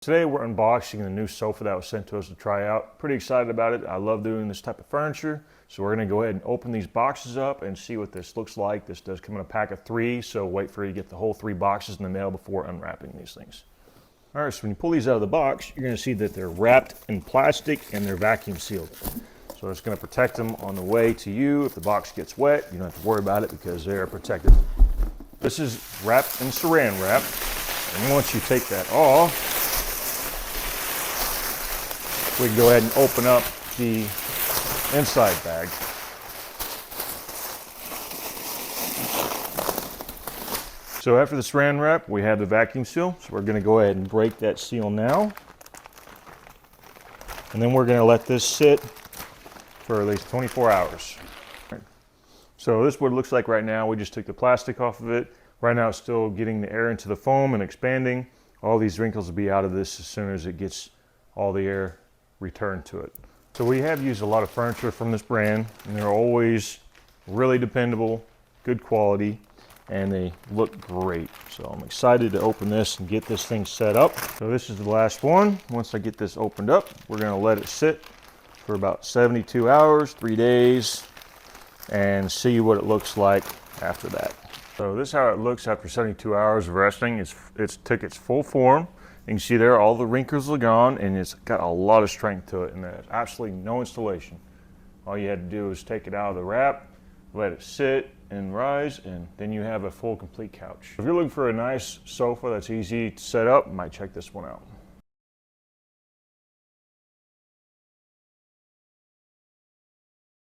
Today we're unboxing the new sofa that was sent to us to try out. Pretty excited about it. I love doing this type of furniture. So we're gonna go ahead and open these boxes up and see what this looks like. This does come in a pack of 3, so wait for you to get the whole 3 boxes in the mail before unwrapping these things. All right, so when you pull these out of the box, you're gonna see that they're wrapped in plastic and they're vacuum sealed. So it's gonna protect them on the way to you. If the box gets wet, you don't have to worry about it because they are protected. This is wrapped in saran wrap. And once you take that off, we can go ahead and open up the inside bag. So after the saran wrap, we have the vacuum seal. So we're gonna go ahead and break that seal now. And then we're gonna let this sit for at least 24 hours. So this is what it looks like right now. We just took the plastic off of it. Right now it's still getting the air into the foam and expanding. All these wrinkles will be out of this as soon as it gets all the air returned to it. So we have used a lot of furniture from this brand, and they're always really dependable, good quality, and they look great. So I'm excited to open this and get this thing set up. So this is the last one. Once I get this opened up, we're gonna let it sit for about 72 hours, 3 days, and see what it looks like after that. So this is how it looks after 72 hours of resting. It's took its full form. You can see there all the wrinkles are gone, and it's got a lot of strength to it, and there's absolutely no installation. All you had to do is take it out of the wrap, let it sit and rise, and then you have a full complete couch. If you're looking for a nice sofa that's easy to set up, you might check this one out.